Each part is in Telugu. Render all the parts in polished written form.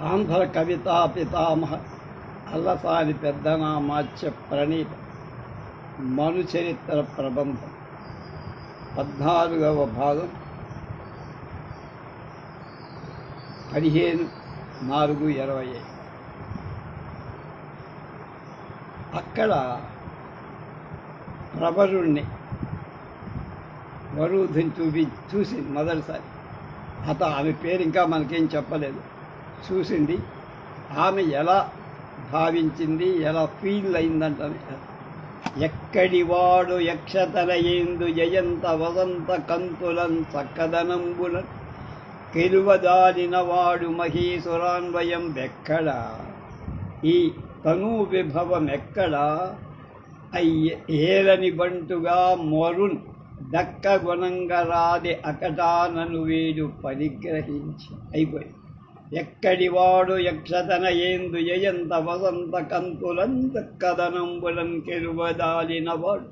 ఆంధ్ర కవితా పితామహ అల్లసాని పెద్దనామాచ్య ప్రణీత మనుచరిత్ర ప్రబంధం 14వ భాగం 15/4/25. అక్కడ ప్రబరుణ్ణి వరుధిని చూసి మొదటిసారి ఆమె పేరు ఇంకా మనకేం చెప్పలేదు. చూసింది. ఆమె ఎలా భావించింది, ఎలా ఫీల్ అయిందంటే, ఎక్కడివాడు యక్షతలయేందు జయంత వసంత కంతులం చక్కదనంబులం కెలువదాలిన వాడు మహీసురాన్వయం ఎక్కడా, ఈ తనూ విభవం ఎక్కడా, ఏలని బంటుగా మొరున్ దక్క గుణంగరాది అకటానను వీడు పరిగ్రహించి అయిపోయి. ఎక్కడివాడు యక్షతనయేందు జయంత వసంత కంతులంత కదనంబులం కెలువదాలిన వాడు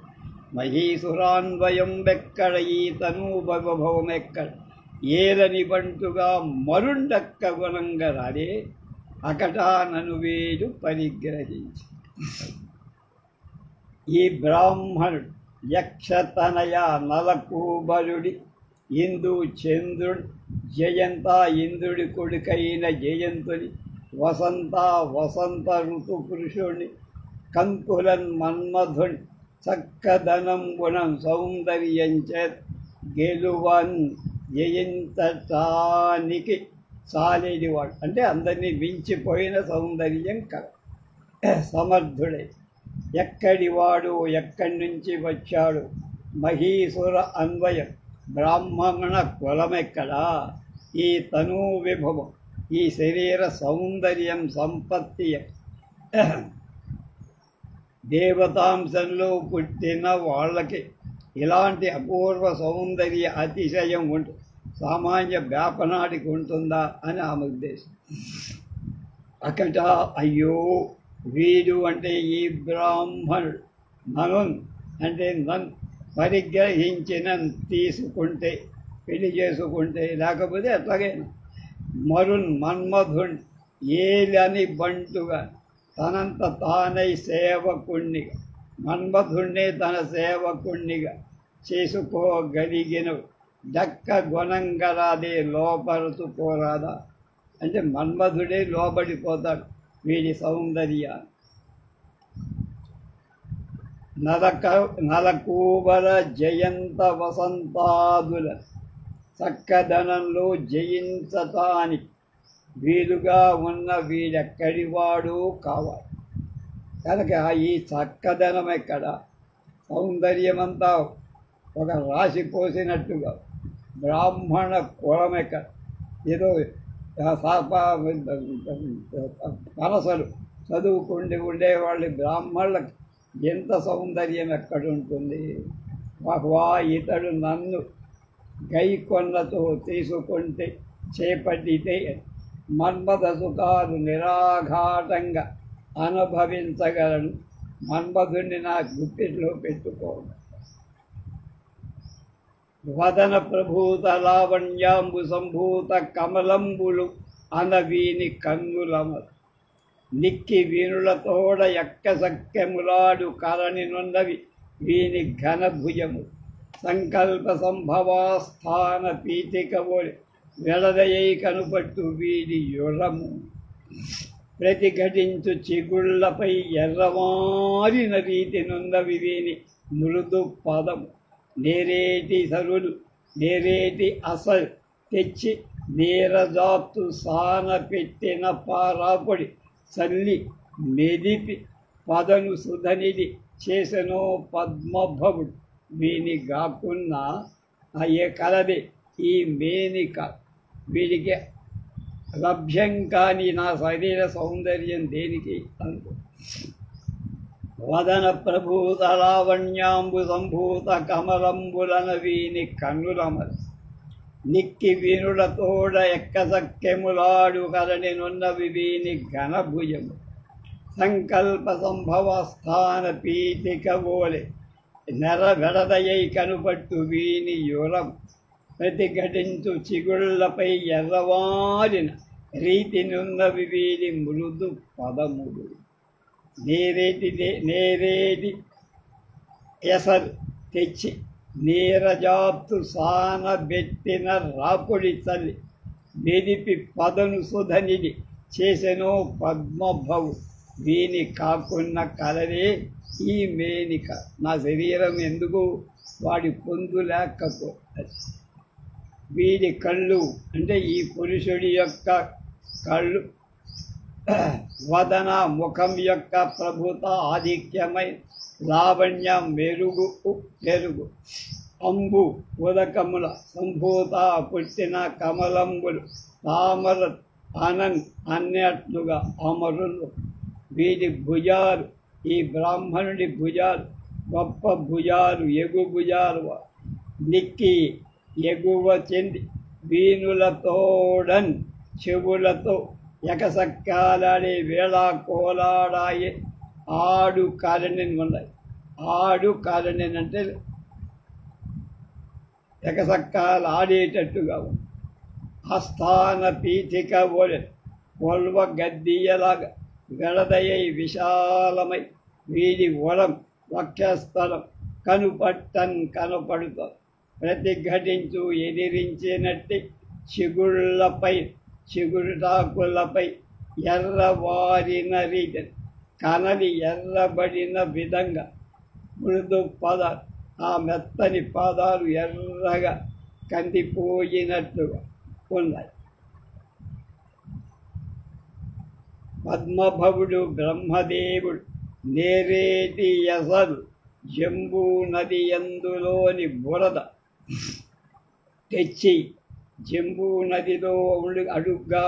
మహీసురాన్వయం ఎక్కడ, ఈ తనూభవం ఎక్కడ, ఏలని బంటుగా మరుండక్క గుణంగరాదే అకటానను వీడు పరిగ్రహించి. ఈ బ్రాహ్మణుడు యక్షతనయ నలకూబరుడి ఇందు చంద్రుడు జయంత ఇంద్రుడి కొడుకైన జయంతుని వసంత ఋతు పురుషుణ్ణి కంకులన్ మన్మధుని చక్కదనం గుణం సౌందర్యంచే గెలువన్ జయించటానికి చాలేనివాడు, అంటే అందరినీ మించిపోయిన సౌందర్యం కల సమర్థుడై. ఎక్కడివాడు, ఎక్కడి నుంచి వచ్చాడు, మహీసుర అన్వయం బ్రాహ్మణ కులమెక్కడా, ఈ తనూ విభవం, ఈ శరీర సౌందర్యం సంపత్తి దేవతాంశంలో పుట్టిన వాళ్ళకి ఇలాంటి అపూర్వ సౌందర్య అతిశయం ఉంటుంది, సామాన్య వ్యాపనాడికి ఉంటుందా అని ఆమె ఉద్దేశం. అకట అయ్యో వీడు అంటే ఈ బ్రాహ్మణుడు, మనన్ అంటే నన్ను పరిగ్రహించిన తీసుకుంటే, పెళ్లి చేసుకుంటే, లేకపోతే అట్లాగైనా మరున్ మన్మధుణ్ణి ఏలని బంటుగా తనంత తానై సేవకుణ్ణిగా, మన్మధుణ్ణి తన సేవకుణ్ణిగా చేసుకోగలిగిన దక్క గుణంగరాదే లోపరుచుకోరాదా, అంటే మన్మధుడే లోబడిపోతాడు వీడి సౌందర్య. నలకూబర జయంత వసంతాదుల చక్కదనంలో జయించటానికి వీలుగా ఉన్న వీడెక్కడివాడు కావాలి. కనుక ఈ చక్కదనం ఎక్కడ, సౌందర్యమంతా ఒక రాశి పోసినట్టుగా బ్రాహ్మణ కులం ఎక్కడ, ఏదో పనసలు చదువుకుండి ఉండేవాళ్ళు బ్రాహ్మణులకు ఎంత సౌందర్యం ఎక్కడుంటుంది. వా ఇతడు నన్ను గైకొన్నతో తీసుకుంటే చేపట్టితే మన్మథ సుఖాలు నిరాఘాటంగా అనుభవించగలను, మన్మధుణ్ణి నా గుప్పిట్లో పెట్టుకోను. వదన ప్రభూత లావణ్యాంబు సంభూత కమలంబులు అనవీని కన్నులమలు నిక్కి వీణులతోడ ఎక్క సఖ్యములాడు కరణి నున్నవి వీని ఘనభుజము సంకల్ప సంభవాస్థాన పీతికవోలి వెడదయై కనుపట్టు వీడి యురము ప్రతిఘటించు చిగుళ్లపై ఎర్రమారిన రీతి నున్నవి వీని మృదు పదము నేరేటి సరులు నేరేటి అసలు తెచ్చి నీరజాత్తు సాన పెట్టిన పారాపొడి చల్లి మెదిపి పదను సుధనిది చేసెనో పద్మభవుడు వీని గాకున్న అయ్యే కలదే ఈ మేనిక వీడికి లభ్యం కాని నా శరీర సౌందర్యం దేనికి అనుకో. వదన ప్రభూత లావణ్యాంబు సంభూత కమలంబులన వీని కన్నులమలు నిక్కి వీణులతోడ ఎక్క సఖ్యములాడు కరణి నున్నవి వీని ఘనభుజము సంకల్ప సంభవస్థాన పీఠికవోలె నెరవెడదయై కనుపట్టు వీని యురం ప్రతిఘటించు చిగుళ్లపై ఎర్రవారిన రీతినున్నవి వీరి మృదు పదములు. నేరేటి ఎసరు తెచ్చి నీరజాప్తు సానబెట్టిన రాపుడి తల్లి మెదిపి పదను సుధనిడి చేసెనో పద్మభవు. వీని కాకున్న కలరే ఈ మేనిక. నా శరీరం ఎందుకు వాడి పొందు లేకపోతే. వీడి కళ్ళు అంటే ఈ పురుషుడి యొక్క కళ్ళు వదన ముఖం యొక్క ప్రభుత ఆధిక్యమై లావణ్యం మెరుగు అంబు ఉదకముల సంభూత పుట్టిన కమలంబులు తామర అన్నట్లుగా అమరులు. వీడి భుజాలు ఈ బ్రాహ్మణుడి భుజాలు గొప్ప భుజాలు, ఎగు భుజాలు నిక్కి ఎగువ చెంది వీణులతోడన్ చెవులతో ఎకసక్కాలాడే వేళ కోలాడాయే ఆడు కారణిని ఉన్నాయి. ఆడు కారణిని అంటే ఎకసక్కాలు ఆడేటట్టుగా ఉంది. ఆస్థాన పీఠిక ఒల్వ గద్దీయలాగా గడదయ్యై విశాలమై వీడి వరం వక్షస్థలం కనపడుతాం. ప్రతిఘటించు ఎదిరించినట్టి చిగురుటాకులపై ఎర్రవారిన రీతి కనలి ఎర్రబడిన విధంగా మృదు పాదాలు, ఆ మెత్తని పాదాలు ఎర్రగా కందిపోయినట్టుగా ఉన్నాయి. పద్మభవుడు బ్రహ్మదేవుడు నేరేటి ఎసరు జంబూ నది ఎందులోని బురద తెచ్చి, జంబూ నదిలో అడుగ్గా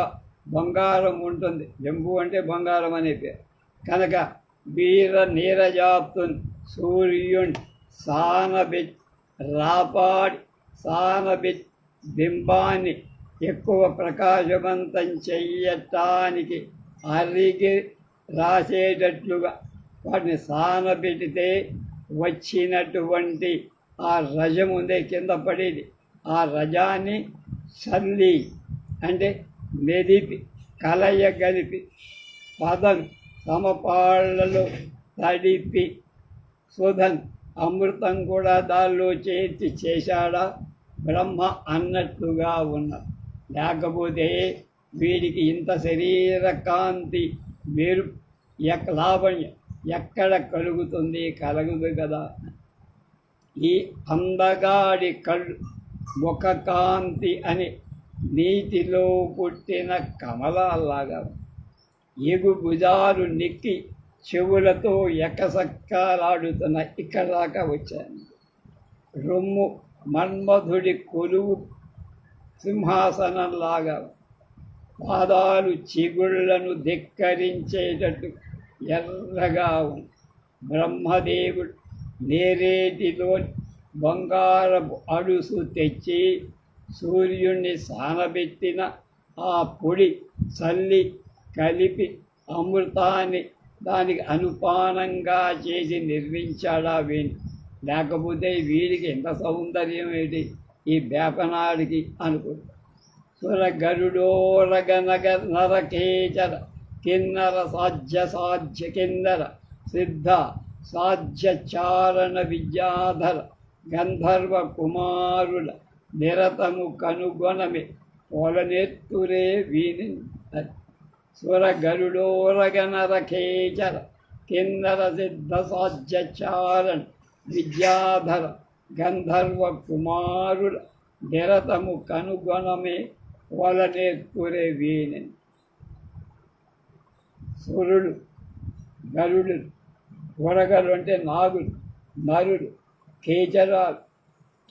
బంగారం ఉంటుంది. జంబూ అంటే బంగారం అనే పేరు కనుక వీర నీరజాప్తుని సూర్యుని సానబెట్టి బింబాన్ని ఎక్కువ ప్రకాశవంతం చెయ్యటానికి అరిగి రాసేటట్లుగా వాటిని సానబెట్టితే వచ్చినటువంటి ఆ రజం ఉందే కింద పడేది, ఆ రజాన్ని చల్లి అంటే మెదిపి కలయగలిపి పదం సమపాళ్లలో తడిపి సుధన్ అమృతం కూడా దానిలో చేర్చి చేశాడా బ్రహ్మ అన్నట్లుగా ఉన్నారు. లేకపోతే వీడికి ఇంత శరీర కాంతి లావణ్యం ఎక్కడ కలుగుతుంది? కలగదు కదా. ఈ అందగాడి కళ్ళు ముఖ కాంతి అని నీటిలో పుట్టిన కమలాల్లాగా ఎగు భుజాలు నెక్కి చెవులతో ఎకసక్కాలాడుతున్నాయి. ఇక్కడ దాకా వచ్చాను. రొమ్ము మన్మధుడి కొలువు సింహాసనంలాగా పాదాలు చిగుళ్లను ధిక్కరించేటట్టు ఎర్రగా ఉంది. బ్రహ్మదేవుడు నేరేటిలోని బంగారపు అడుసు తెచ్చి సూర్యుణ్ణి సానబెట్టిన ఆ పొడి చల్లి కలిపి అమృతాన్ని దానికి అనుపానంగా చేసి నిర్మించాడా వీణి. లేకపోతే వీడికి ఎంత సౌందర్యం ఏంటి ఈ వేపనాడికి అనుకుంటా. సురగరుడోరగ నరకేచర కిన్నర సాధ్య కిన్నర సిద్ధ సాధ్యచారణ విద్యాధర గంధర్వ కుమారుల నిరతము కనుగొనమే పొలనెత్తురే వీని. సురగరుడోరగ నరకేచర కిన్నర సిద్ధ సాధ్యచారణ విద్యాధర గంధర్వ కుమారుల నిరతము కనుగొనమే పొలనెత్తురే వీని. సురుడు గరుడు, వరగలు అంటే నాగులు, నరుడు, కేచరాలు,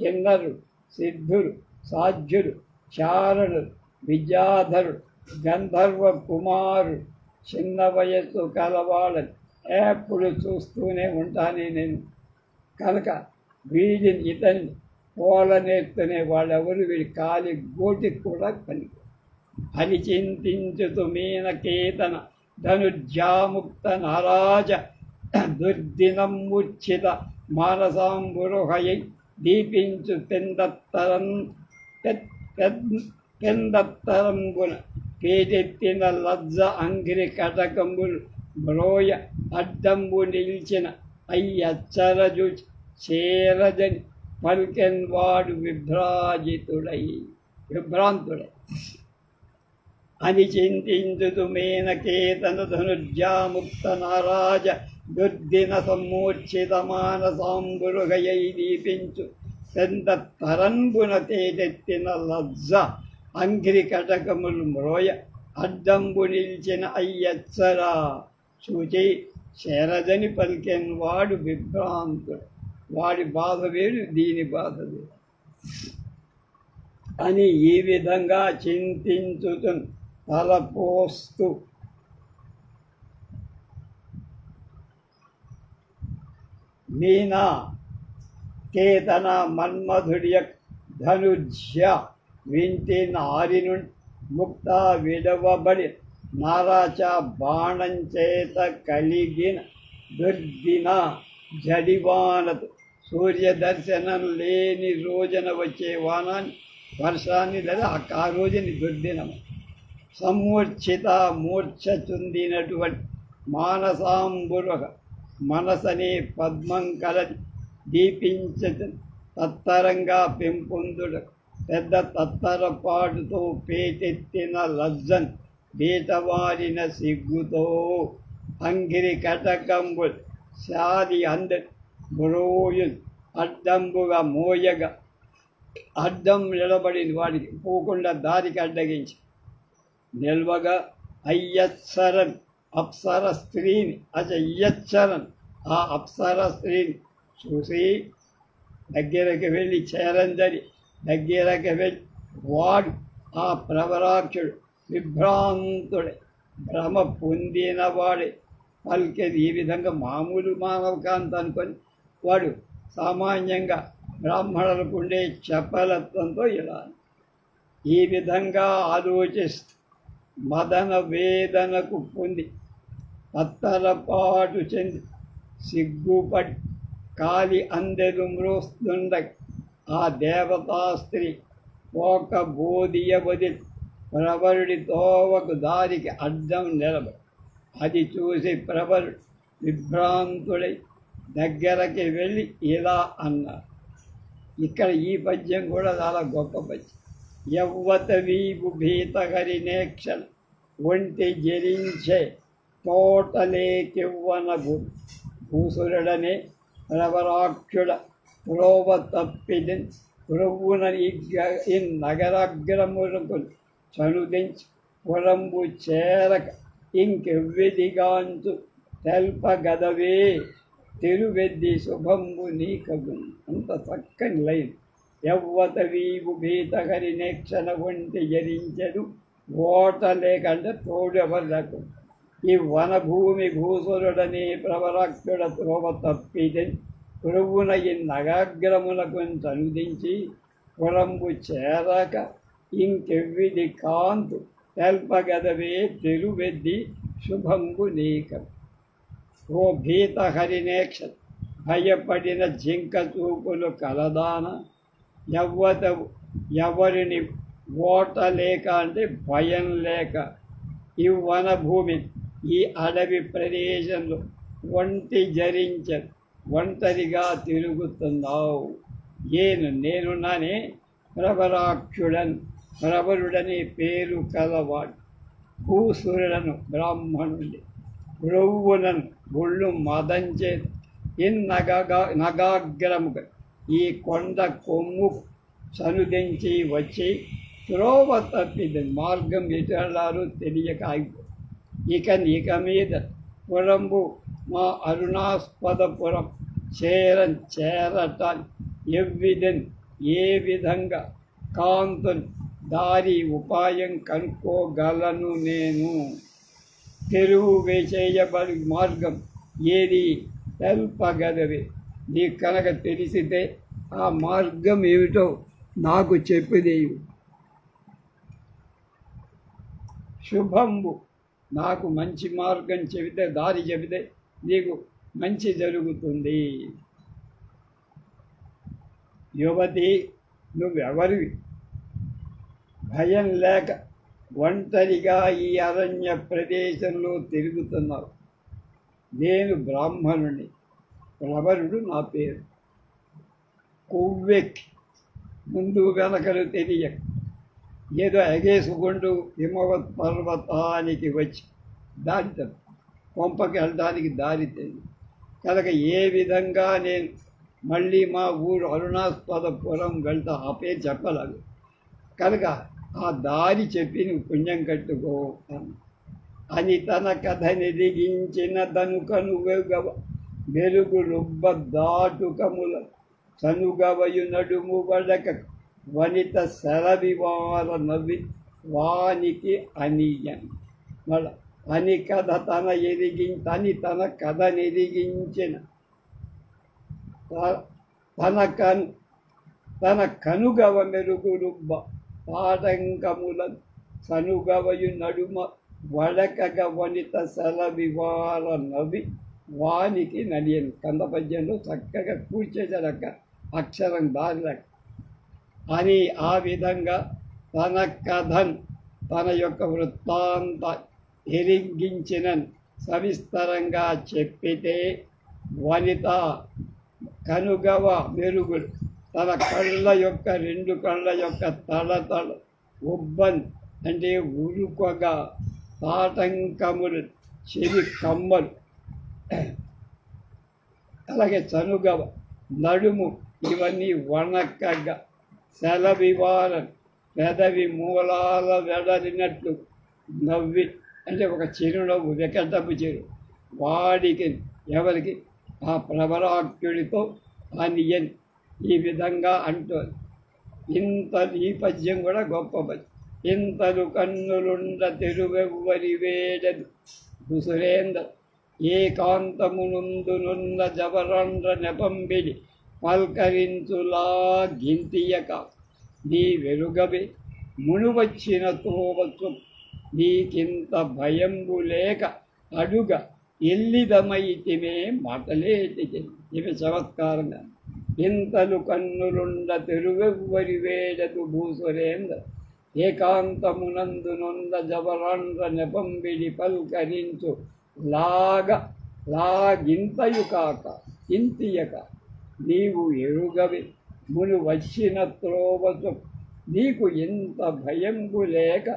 కిన్నరుడు, సిద్ధుడు, సాధ్యుడు, చారణుడు, విద్యాధరుడు, గంధర్వ కుమారుడు. చిన్న వయస్సు కలవాళ్ళని ఎప్పుడు చూస్తూనే ఉంటానే నేను. కనుక వీడిని ఇతన్ని పోలనెత్తునే వాళ్ళెవరు వీడి కాలి గోటికి కూడా పనికి అని చింతించుతూ మీనకేతన ధనుర్జాముక్త నారాజ దుర్దినముచ్చిత మానసాంబురుహయై దీపించు పెందత్తరంబున పేటెత్తిన లజ్జ అంగిరి కటకంబులు బ్రోయ అడ్డంబు నిలిచిన అయ్యచ్చరజు చేరజని పల్కెన్ వాడు విభ్రాంతుడై అని చింతించుతు మేనకేతన ధనుర్జాముక్త నారాజ దుర్దిన సమ్మూర్ఛిత మానసాంబురుగయై దీపించు పెంత తరంబున తేటెత్తిన లజ్జ అంగిరి కటకములు మ్రోయ అడ్డంబు నిలిచిన అయ్యచ్చరా చూచి శరజని పలికెన్ వాడు విభ్రాంతుడు. వాడి బాధ వేరు, దీని బాధ వేరు అని ఈ విధంగా చింతించుతు తలపోస్తూ మీనా కేతన మన్మధుడియ ధనుజ్య వింటి నారిను ముక్త విడవబడి నారాచ బాణం చేత కలిగిన దుర్దిన జడివానతో సూర్యదర్శనం లేని రోజున వచ్చే వర్షాన్ని లేదా ఆ రోజుని దుర్దినము సమ్మూర్ఛిత మూర్ఛ చుందినటువంటి మానసాంబురుగ మనసనే పద్మం కలది దీపించ తత్తరంగా పెంపొందుడు పెద్ద తత్తరపాటుతో పేటెత్తిన లజ్జన్ బీటవారిన సిగ్గుతో అంగిరి కటకంబు శాది అందరి బ్రోయులు అడ్డంబుగా మోయగా అడ్డం నిలబడిన వాడికి పోకుండా దారికి అడ్డగించి నిల్వగా అయ్యచ్చరన్ అప్సర స్త్రీని అయ్యచ్చరన్ ఆ అప్సర స్త్రీని చూసి దగ్గరకు వెళ్ళి చేరందరి దగ్గరకు వెళ్ళి వాడు ఆ ప్రవరాక్షుడు విభ్రాంతుడే భ్రమ పొందినవాడే పలికేది ఈ విధంగా మామూలు మానవ కాంత అనుకొని వాడు సామాన్యంగా బ్రాహ్మణులకు ఉండే చపలత్వంతో ఇలా ఈ విధంగా ఆలోచిస్తూ మదన వేదనకు పొంది పత్తరపాటు చెంది సిగ్గుపడి కాలి అందరు మ్రోస్తుండ ఆ దేవతా స్త్రీ ఒక బోధియ వదిలి ప్రవరుడి తోవకు దారికి అడ్డం నిలబడి అది చూసి ప్రవరుడు విభ్రాంతుడై దగ్గరకి వెళ్ళి ఇలా అన్నారు. ఇక్కడ ఈ పద్యం కూడా చాలా గొప్ప పద్యం. యవ్వత వీపు భీతహరినేక్షణ ఒంటి జరించే తోటలేకివ్వన భూసురుడనే ప్రవరాక్షుడ పురోవ తప్పిది పురవున ఈ నగరాగ్రములకు చనుదించి పురంబు చేరక ఇంకెవ్విదిగాంచు తెల్పగదవే తిరువెద్ది శుభంబు నీకగు. అంత చక్కని లైన్. యవ్వత వీవు భీతహరినేక్షణ ఒంటి జరించడు ఓట లేకంటే తోడు ఎవరు లేకుండా ఈ వనభూమి భూసురుడని ప్రవరాక్షుడ త్రోవ తప్పిది పురువున ఈ నగాగ్రములకు చనుదించి పురంబు చేరక ఇంకెవ్విది కాంతు తెల్పగదవే తిరువెద్ది శుభంబు నీకగు. ఓ భీతహరినేక్ష భయపడిన జింక చూపులు కలదాన ఎవరిని ఓట లేక అంటే భయం లేక ఈ వనభూమి ఈ అడవి ప్రదేశంలో ఒంటి జరించ ఒంటరిగా తిరుగుతున్నావు. నేనున్నానే ప్రవరాక్షుడన్ ప్రవరుడని పేరు కలవాడు భూసురుడను బ్రాహ్మణుడి రొవ్వునను ఒళ్ళు మదంచే నగాగ్రముగా ఈ కొండ కొమ్ము సనుదించి వచ్చి త్రోవ తప్పిది మార్గం ఎటులారు తెలియక ఆగిపో. ఇక మీద పురంబు మా అరుణాస్పదపురం చేరటాన్ని ఎవ్విధం ఏ విధంగా కాంతుని దారి ఉపాయం కనుక్కోగలను నేను. తెరువు వేసేయబడి మార్గం ఏది తెల్పగదవే. నీకు కనుక తెలిసితే ఆ మార్గం ఏమిటో నాకు చెప్పదేవు. శుభంబు నాకు మంచి మార్గం చెబితే దారి చెబితే నీకు మంచి జరుగుతుంది. యువతి నువ్వెవరివి? భయం లేక ఒంటరిగా ఈ అరణ్య ప్రదేశంలో తిరుగుతున్నావు. నేను బ్రాహ్మణుని, ప్రవరుడు నా పేరు. కొవ్వెక్కి ముందు వెనకలు తెలియక ఏదో ఎగేసుకుంటూ హిమవత్ పర్వతానికి వచ్చి దారి తప్పి కొంపకి వెళ్ళడానికి దారి తెలియదు కనుక ఏ విధంగా నేను మళ్ళీ మా ఊరు అరుణాస్పదపురం వెళ్తా, ఆ పేరు చెప్పలేదు కనుక ఆ దారి చెప్పి నువ్వు పుణ్యం కట్టుకో అని తన కథ నెదిగించిన దనుకను మెరుగు రుబ్బ దాటుకముల సనుగవయు నడుము వడక వనిత శరవివార నవి వానికి అనియన్ మళ్ళ అని కథ తన కథ నెదిగించిన తన కనుగవ మెరుగు రుబ్బ పాటంకముల సనుగవయు నడుమ వడకగ వనిత శరవివార నవి వానికి నడియను. కంద పద్యంలో చక్కగా కూర్చేసారక్క అక్షరం దారిలక అని ఆ విధంగా తన కథన్ తన యొక్క వృత్తాంత ఎరింగించిన సవిస్తరంగా చెప్పితే వనిత కనుగవ మెరుగులు తన కళ్ళ యొక్క రెండు కళ్ళ యొక్క తళతళ ఉబ్బన్ అంటే ఉరుకగా తాటంకములు చెవి కమ్మలు అలాగే చనుగవ నడుము ఇవన్నీ వణకగా సెలవివారన్ పెదవి మూలాల వెడలినట్లు నవ్వి అంటే ఒక చిరునవ్వు వికటపు చిరు వాడికి ఎవరికి ఆ ప్రవరాక్యుడితో అనియన్ ఈ విధంగా అంటోంది. ఈ పద్యం కూడా గొప్ప పద్యం. ఇంతలు కన్నులుండ తెరువెవ్వరి వేడదు దుసురేంద్ర ఏకాంతమునుందునున్న జవరండ్ర నెపంబిడి పల్కరించులా గింతియక నీ వెరుగవే మునువచ్చిన తోవచ్చు నీకింత భయంబు లేక అడుగ ఎల్లిదమైతిమే మాటలేటికి. ఇవి చమత్కారంగా ఇంతలు కన్నులుండ తెరువెవ్వరి వేడదు భూసురేంద్ర ఏకాంతమునందునుంద జవరాండ్ర నెపంబిడి పల్కరించు లాగింతయు కాక ఇంతియక నీవు ఎరుగవి మును వచ్చిన త్రోవసు నీకు ఇంత భయంబు లేక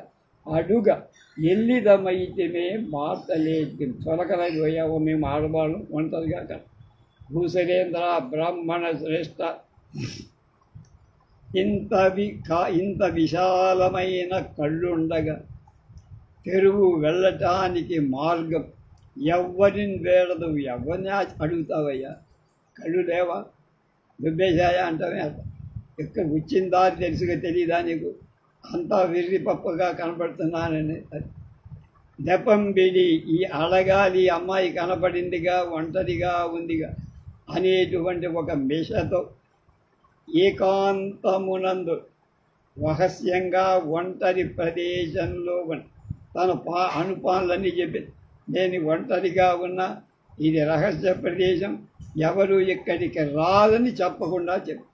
అడుగ ఎల్లిదమైతిమే మాటలేటి. చొలకలై పోయావు మేము ఆడవాళ్ళం ఒంటరిగా కాదు. భూసురేంద్ర బ్రాహ్మణ శ్రేష్ఠ ఇంత విశాలమైన కళ్ళుండగా తెరువు వెళ్ళటానికి మార్గం ఎవ్వరిని వేడదు. ఎవరిని అడుగుతావయ్యా? కళ్ళు లేవా? దుబ్బేశాయా అంటామే. ఎక్కడ వచ్చిన దారి తెలుసుగా తెలియదా నీకు? అంతా విర్రి పప్పుగా కనపడుతున్నానని నెపంబిడి ఈ అడగాలి అమ్మాయి కనపడిందిగా ఒంటరిగా ఉందిగా అనేటువంటి ఒక మిషతో ఏకాంతమునందు రహస్యంగా ఒంటరి ప్రదేశంలో తన అనుపాలన్నీ చెప్పి నేను ఒంటరిగా ఉన్నా, ఇది రహస్య ప్రదేశం, ఎవరు ఇక్కడికి రాదని చెప్పకుండా చెప్పి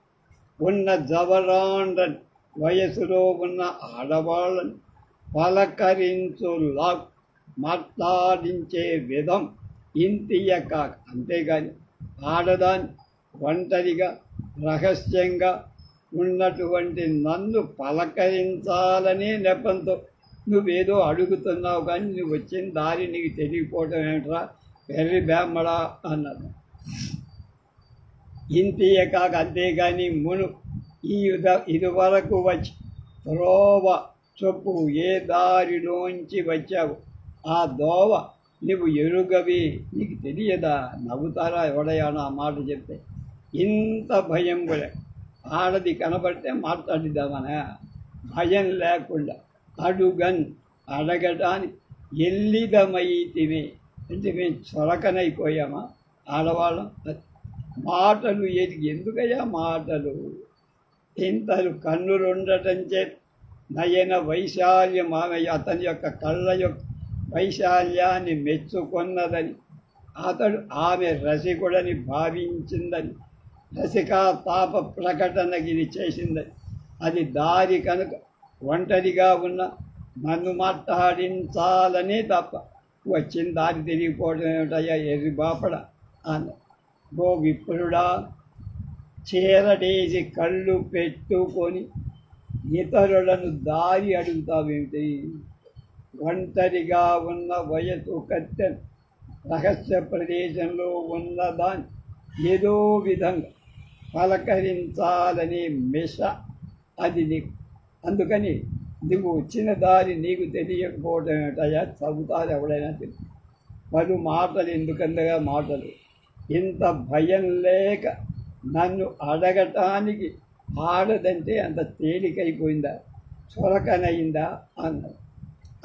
ఉన్న జవరాండ్రని వయసులో ఉన్న ఆడవాళ్ళని పలకరించులా మాట్లాడించే విధం ఇంతియక. అంతేగాని ఆడదాన్ని ఒంటరిగా రహస్యంగా ఉన్నటువంటి నన్ను పలకరించాలనే నెపంతో నువ్వేదో అడుగుతున్నావు, కానీ నువ్వు వచ్చిన దారి నీకు తెలియకపోవటం ఏమిట్రా వెర్రి బ్యామ్మడా అన్నది. ఇంతియే కాక అంతేగాని మును ఇదివరకు వచ్చి త్రోవ చొప్పు ఏ దారిలోంచి వచ్చావు ఆ దోవ నువ్వు ఎరుగవి, నీకు తెలియదా? నవ్వుతారా ఎవడయానో ఆ మాట చెప్తే? ఇంత భయం కూడా ఆడది కనబడితే మాట్లాడిద్దామనా? భయం లేకుండా అడుగన్ అడగటానికి ఎల్లిదమైతివి అంటే మేము చొరకనైపోయామా ఆడవాళ్ళం? మాటలు ఎందుకయ్యా మాటలు? ఇంతలు కన్నులుండటం చే నయన వైశాల్యం ఆమె అతని యొక్క కళ్ళ యొక్క వైశాల్యాన్ని మెచ్చుకొన్నదని, అతడు ఆమె రసికుడని భావించిందని, రసికా తాప ప్రకటనగిరి చేసిందని, అది దారి కనుక ఒంటరిగా ఉన్న నన్ను మాట్లాడించాలనే తప్ప వచ్చిన దారి తిరిగిపోవడం ఏమిటయ్యా ఎర్రి బాపడ అన్న. గో విప్రుడా, చీరడేసి కళ్ళు పెట్టుకొని ఇతరులను దారి అడుగుతావేమిటి? ఒంటరిగా ఉన్న వయసు కత్తెను రహస్య ప్రదేశంలో ఉన్నదాన్ని ఏదో విధంగా పలకరించాలనే మిష అది నీకు. అందుకని నువ్వు వచ్చిన దారి నీకు తెలియకపోవడం ఏమిటయా? చదువుతారు ఎవడైనా తెలియదు. పలు మాటలు ఎందుకంతగా మాటలు, ఇంత భయం లేక నన్ను అడగటానికి ఆడదంటే అంత తేలికైపోయిందా, చురకనయిందా అన్నాడు.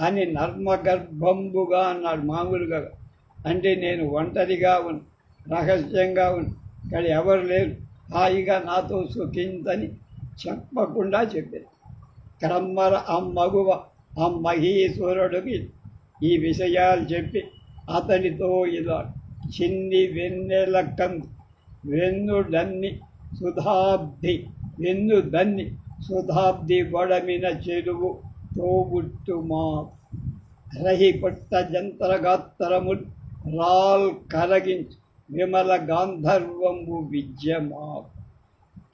అని నర్మగర్భంబుగా అన్నాడు. మామూలుగా అంటే నేను ఒంటరిగా ఉన్నా, రహస్యంగా ఉన్నా, ఇక్కడ ఎవరు లేరు, హాయిగా నాతో సుఖించని చెప్పకుండా చెప్పారు. క్రమ్మర అమ్మగువ అమ్మహీశ్వరుడికి ఈ విషయాలు చెప్పి అతనితో ఇలా చిన్ని వెన్నెల కందు వెన్నుడన్ని సుధాబ్ది వెన్నుదన్ని సుధాబ్ది వడమిన చెరువు తోబుట్టుమా రహిపట్ట జంతరగాత్తరములు రాల్ కరగించు విమల గాంధర్వంబు విద్యమా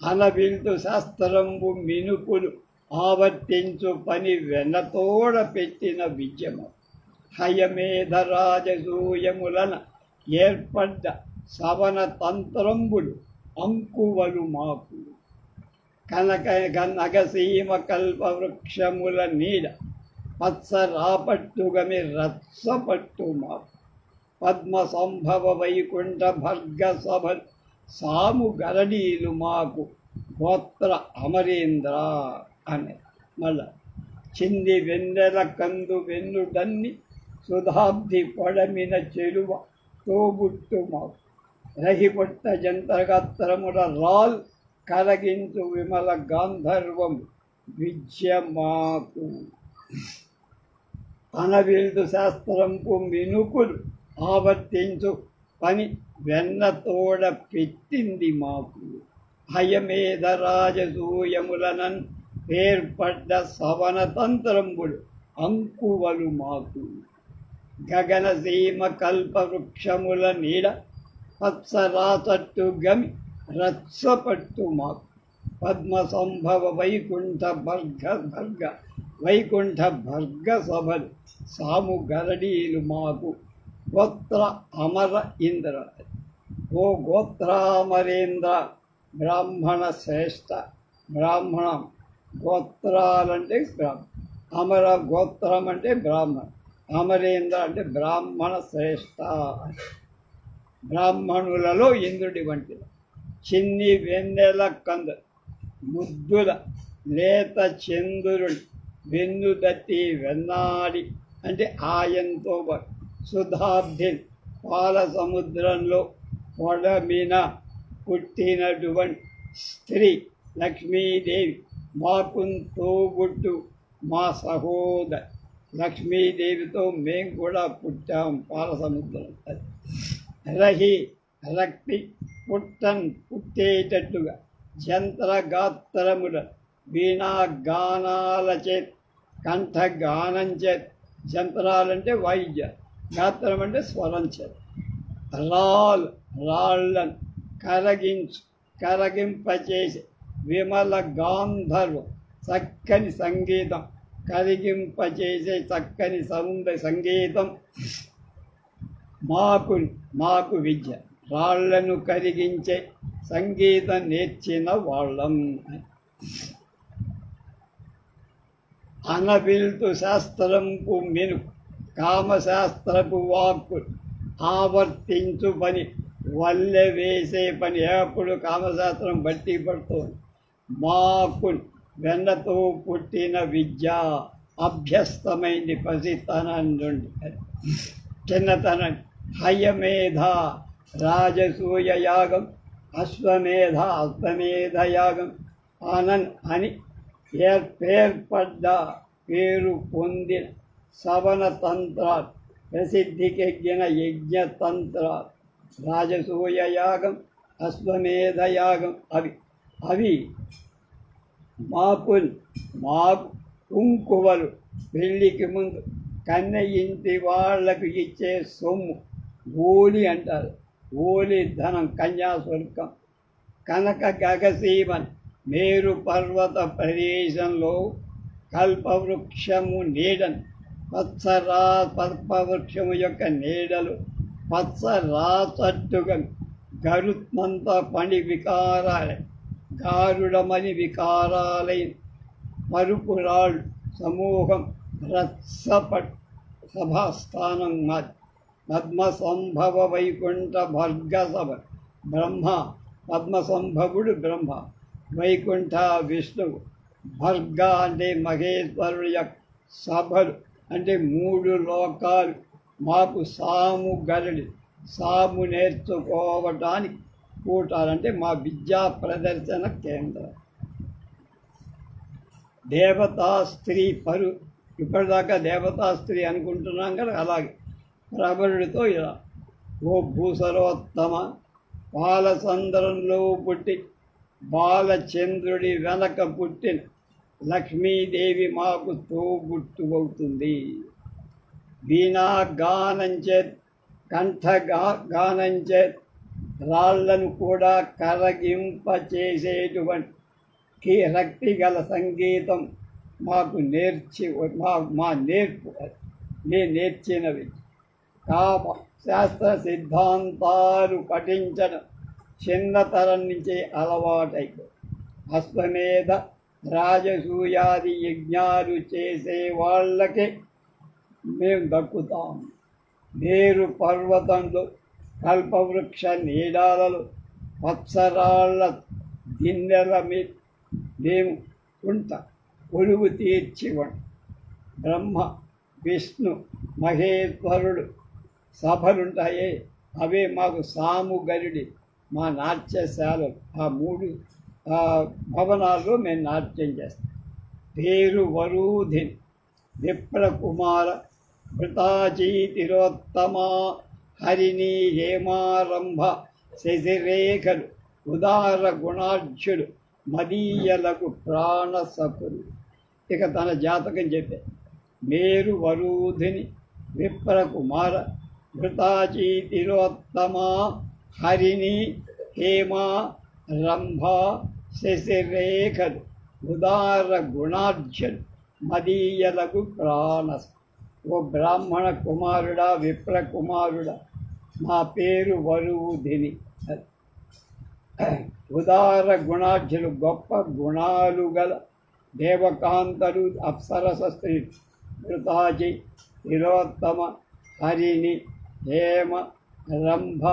అనవిల్తు శాస్త్రంబు మినుపులు ఆవర్తించు పని వెనతోడ పెట్టిన విద్యము హయమేధరాజసూయములన ఏర్పడ్డ సవన తంత్రంబులు అంకువలు మాకు కనకసీమ కల్పవృక్షముల నీడ పత్సరాపట్టుగమి రత్సపట్టు మాకు పద్మ సంభవ వైకుంఠ భర్గ సభలు సాము గరడీలు మాకు గోత్ర అమరేంద్ర అనే. మళ్ళా చింది వెన్నెల కందు వెన్నుడన్ని సుధాబ్ది పొడమిన చెలువ తోబుట్టు మాకు రహిపొట్ట జంతరగత్తరముల రాల్ కరగించు విమల గాంధర్వం విద్య మాకు అనవిల్దు శాస్త్రంపు మినుకులు ఆవర్తించు పని వెన్నతోడ పెట్టింది మాకు హయమేధరాజసూయములనన్ ఏర్పడ్డ సవనతంత్రంబులు అంకువలు మాకు గగనసీమ కల్పవృక్షముల నీడ పత్సరాతట్టు గమి రత్సపట్టు మాకు పద్మ సంభవ వైకుంఠ భర్గ సభలు సాము గరడీలు మాకు గోత్ర అమర ఇంద్ర. ఓ గోత్రామరేంద్ర, బ్రాహ్మణ శ్రేష్ఠ. బ్రాహ్మణం గోత్రాలంటే బ్రాహ్మణ, అమర గోత్రం అంటే బ్రాహ్మణ, అమరేంద్ర అంటే బ్రాహ్మణ శ్రేష్ఠ. బ్రాహ్మణులలో ఇంద్రుడి వంటి చిన్ని వెన్నెల కంద ముద్దుల లేత చంద్రుడి వెన్నుదట్టి వెన్నాడి అంటే ఆయంతో సుధాబ్ది పాల సముద్రంలో పొడమిన పుట్టినటువంటి స్త్రీ లక్ష్మీదేవి మాకున్ తోబుట్టు మా సహోదరి. లక్ష్మీదేవితో మేము కూడా పుట్టాం పాల సముద్రం. రక్తి పుట్టేటట్టుగా జంత్రగాత్రముల వీణాగానాల చేత కంఠగానం చేత, జంత్రాలంటే వాయిద్య, గాత్రం అంటే స్వరం చేత రాళ్ళను కరగింపచేసి విమల గాంధర్వం చక్కని సంగీతం కరిగింపచేసే చక్కని సంగీతం మాకు విద్య. రాళ్లను కరిగించే సంగీతం నేర్చిన వాళ్ళం. అనబిల్తు శాస్త్రంపు మెనుకు కామశాస్త్రపు వాక్కులు ఆవర్తించు పని వల్లె వేసే పని ఎప్పుడు కామశాస్త్రం బట్టి పడుతుంది. మాకు వెన్నతో పుట్టిన విద్య అభ్యస్తమైంది పసితనం నుండి, చిన్నతనం. హయమేధ రాజసూయ యాగం, అశ్వమేధ యాగం అని ఏర్పడ్డ పేరు పొందిన సవనతంత్రాలు, ప్రసిద్ధికెక్కిన యజ్ఞతంత్రాలు, రాజసూయ యాగం, అశ్వమేధ యాగం అవి మాకు కుంకువలు పెళ్ళికి ముందు కన్య ఇంటి వాళ్లకు ఇచ్చే సొమ్ము ఓలి అంటారు. ఓలి ధనం కన్యాశుల్కం. కనక గగసీమన్ మేరు పర్వత ప్రదేశంలో కల్పవృక్షము నీడను కల్పవృక్షము యొక్క నీడలు పచ్చరాచట్టుగా గరుత్మంత పని వికారాలై గారుడమని వికారాలైన పరుపురాళ్ళు సమూహం రత్సపట్ సభాస్థానం పద్మసంభవ వైకుంఠ భర్గసభ బ్రహ్మ పద్మసంభవుడు బ్రహ్మ, వైకుంఠ విష్ణువు, భర్గ అంటే మహేశ్వరుడు యొక్క సభలు అంటే 3 లోకాలు మాకు సాము గరడి సాము నేర్చుకోవటానికి కూటాలంటే మా విద్యా ప్రదర్శన కేంద్రం. దేవతా స్త్రీ ఇప్పటిదాకా దేవతా స్త్రీ అనుకుంటున్నాం కదా, అలాగే ప్రబలుడితో ఇలా ఓ భూసరోత్తమ పాలసంద్రంలో పుట్టి బాలచంద్రుడి వెనక పుట్టిన లక్ష్మీదేవి మాకు తోబుట్టువవుతుంది. వీణా గానంచేత్ కంఠగానంచేత్ రాళ్లను కూడా కరగింపచేసేటువంటి రక్తి గల సంగీతం మాకు నేర్చినవి. కామ శాస్త్ర సిద్ధాంతాలు పఠించడం చిన్నతరం నుంచే అలవాటైపోయి అశ్వమేధ రాజసూయాది యజ్ఞాలు చేసే వాళ్ళకే మేము దక్కుతాము. మేరు పర్వతంలో కల్పవృక్ష నీడాలలో పచ్చరాళ్ల గిన్నెల మీద మేము కొలువు తీర్చివ్వండి. బ్రహ్మ విష్ణు మహేశ్వరుడు సభలుంటాయే అవే మాకు సాము గరుడి మా నాట్యశాలలు. ఆ 3 భవనాల్లో మేము నాట్యం చేస్తాం. పేరు వరూధిని విప్రకుమార భృతాచీతిరోత్తమా హరిణి హేమారంభ శశిరేఖలు ఉదార గుణాఢ్యుడు మదీయలకు ప్రాణసపులు. ఇక తన జాతకం చెప్పే మేరు వరూధిని విప్రకుమార భృతాచీతిరోత్తమా హరిణి హేమా రంభ శశిరేఖలు ఉదార గుణాఢ్యుడు మదీయలకు ప్రాణస. ఓ బ్రాహ్మణ కుమారుడా విప్ర కుమారుడా, నా పేరు వరూధిని. ఉదార గుణాఢ్యులు గొప్ప గుణాలు గల దేవకాంతలు అప్సరస స్త్రీ ఘృతాచి తిరోత్తమ హరిణి హేమ రంభ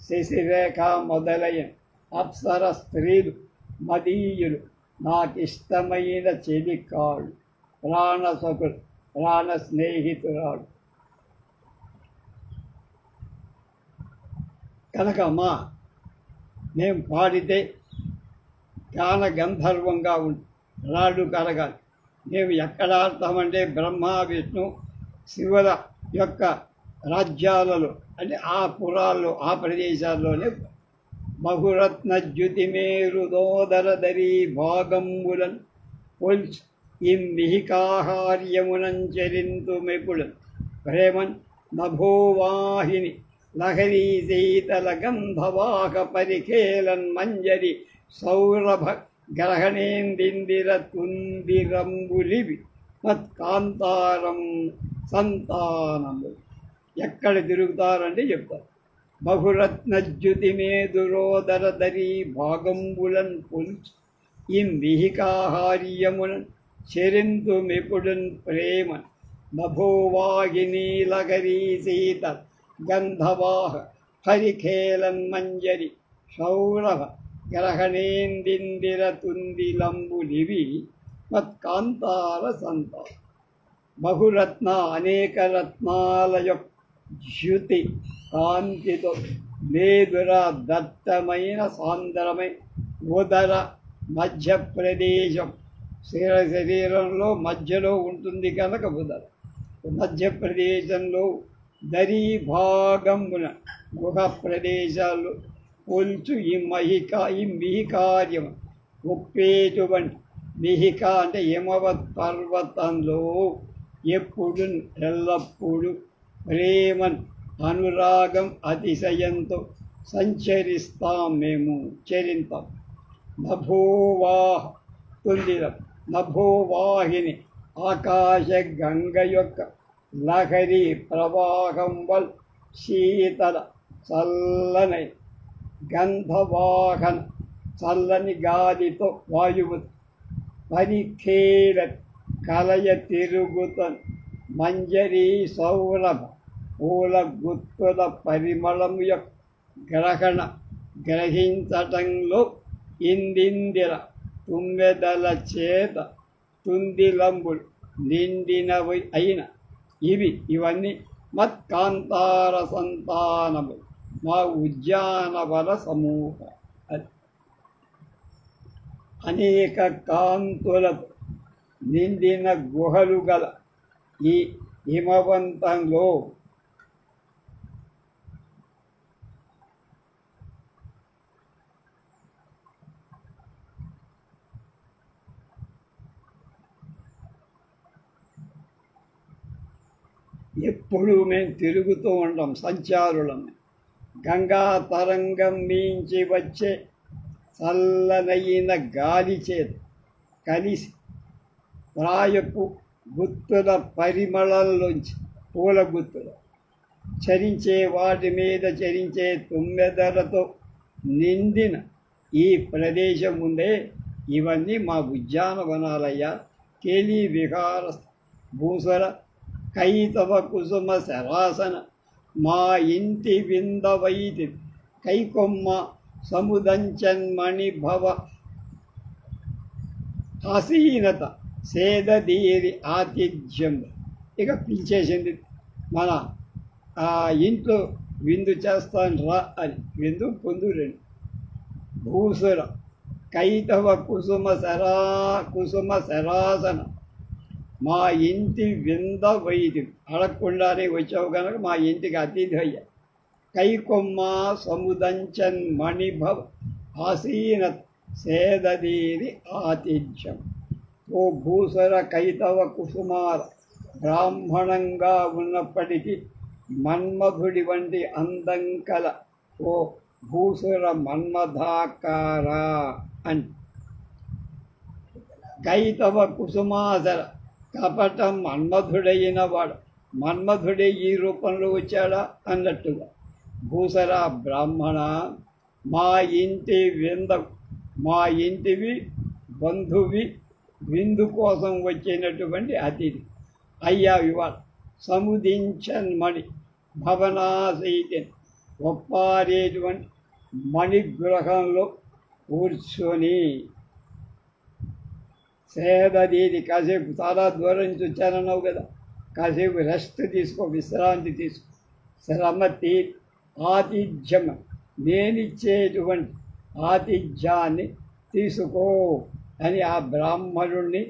శశిరేఖ మొదలైన అప్సర స్త్రీలు మదీయులు నాకిష్టమైన చెలికాళ్ళు, ప్రాణసకులు, ప్రాణ స్నేహితురాడు. కనుక మేము పాడితే గాన గంధర్వంగా ఉంటుంది, రాళ్ళు కరగాలి. మేము ఎక్కడ ఆడతామంటే బ్రహ్మ విష్ణు శివుల యొక్క రాజ్యాలలో అంటే ఆ పురాల్లో ఆ ప్రదేశాల్లోనే బహురత్న జ్యుతిమేరుదోదరదరీ భాగంబులను పొల్చు మిహికాహార్యమునంచరింతు మెపుడు ప్రేమన్ నభోవాహిని లహరీ శీతల గంధవాహ పరిఖేలన్ మంజరి సౌరభ గ్రహణేందిందిర తుందిరంబులివి మత్కాంతారం సంతానము. ఎక్కడ తిరుగుతారంటే చెప్తారు. బహురత్నజ్యుతిమేదురోదరదరీ భాగంబులన్ పొల్చు మిహికాహార్యమునన్ చెరింతు మెపుడున్ ప్రేమన్ నభోవాహిని లహరీ సీత గంధవాహ హరిఖేలన్ మంజరి సౌరభ గ్రహణేందిందిర తుందిలంబులివి మత్కాంతార సంతా. బహురత్న అనేక రత్నాల యొక్క జ్యుతి కాంతితో మేదుర దట్టమైన సాంద్రమైన ఉదర మధ్య ప్రదేశం శరీరంలో మధ్యలో ఉంటుంది కనుక ఉదర మధ్య ప్రదేశంలో దరీ భాగమున గుహ ప్రదేశాలు పొల్చు ఈ మిహికార్యం ఒప్పేటువంటి మిహిక అంటే హిమవత్ పర్వతంలో ఎప్పుడు ఎల్లప్పుడూ ప్రేమను అనురాగం అతిశయంతో సంచరిస్తాం మేము చరింతాం. నభోవాహ తుందిరం నభోవాహిని ఆకాశ గంగ యొక్క లహరి ప్రవాహం వల్ శీతల చల్లనై గంధవాహన చల్లని గాలితో వాయువు పరిఖేల కలయ తిరుగుతన్ మంజరీ సౌరభ పూల గుత్తుల పరిమళము యొక్క గ్రహించటంలో ఇందిందిర తుమ్మెదల చేత తుందిలంబులు నిండినవి అయిన ఇవన్నీ మత్కాంతార సంతానము మా ఉద్యానవన సమూహం. అనేక కాంతులతో నిండిన గుహలు గల ఈ హిమవంతంలో ఎప్పుడు మేము తిరుగుతూ ఉంటాం, సంచారులం. గంగా తరంగం మించి వచ్చే చల్లనైన గాలి చేత కలిసి ప్రాయపు గుత్తుల పరిమళంలోంచి పూల గుత్తులు చరించే వాటి మీద చరించే తుమ్మెదలతో నిండిన ఈ ప్రదేశం ఉందే, ఇవన్నీ మా ఉద్యానవనాలయ్యా. కేలి విహార భూసర కైతవ కుసుమ శరాసన మా ఇంటి విందవైతి కైకొమ్మ సముదంచన్మణి భవ ఆసీనత సేదీరి ఆతిథ్యం. ఇక పిలిచేసింది, మన ఇంట్లో విందు చేస్తాను రా అని. విందు పొందు రెండు భూసుర కైతవ కుసుమ శరాసన మా ఇంటి వింద వైద్యు. అడగకుండానే వచ్చావు కనుక మా ఇంటికి అతిథి అయ్యా. కైకొమ్మ సముదంచన్ మణిభవ ఆసీనత సేదీరి ఆతిథ్యం. ఓ భూసర కైతవ కుసుమార, బ్రాహ్మణంగా ఉన్నప్పటికీ మన్మధుడి వంటి అందం కల ఓ భూసుర మన్మధాకార అని. కైతవ కుసుమాసర కపట మన్మధుడైన వాడు, మన్మధుడే ఈ రూపంలో వచ్చాడా అన్నట్టుగా. భూసర బ్రాహ్మణ, మా ఇంటి మా ఇంటివి బంధువి, విందు కోసం వచ్చినటువంటి అతిథి అయ్యా. ఇవాళ సముదించన్మణి భవనాసైతిని, ఒప్పారేటువంటి మణిగృహంలో కూర్చొని సేదీది. కాసేపు చాలా దూరం నుంచి వచ్చానన్నావు కదా, కాసేపు రెస్ట్ తీసుకో, విశ్రాంతి తీసుకో, శ్రమ ఆతిథ్యం నేనిచ్చేటువంటి ఆతిథ్యాన్ని తీసుకో అని ఆ బ్రాహ్మణుణ్ణి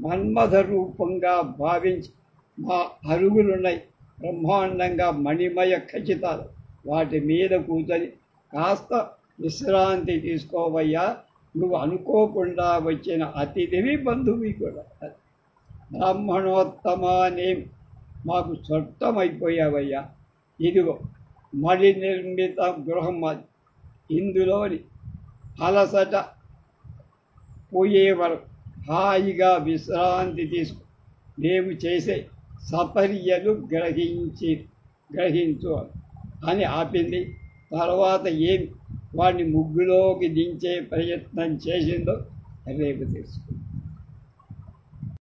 మన్మథ రూపంగా భావించి, మా అరుగులున్నాయి బ్రహ్మాండంగా మణిమయ ఖచ్చితాలు, వాటి మీద కూర్చొని కాస్త విశ్రాంతి తీసుకోవయ్యా. నువ్వు అనుకోకుండా వచ్చిన అతిథివి, బంధువి కూడా. బ్రాహ్మణోత్తమానే మాకు చుట్టమైపోయావయ్యా. ఇదిగో మణి నిర్మిత గృహం మాది. ఇందులోని అలసట పోయే వరకు హాయిగా విశ్రాంతి తీసుకు, మేము చేసే సపర్యలు గ్రహించు అని ఆపింది. తర్వాత ఏమి వాడిని ముగ్గులోకి దించే ప్రయత్నం చేసిందో రేపు తెలుసుకుంది.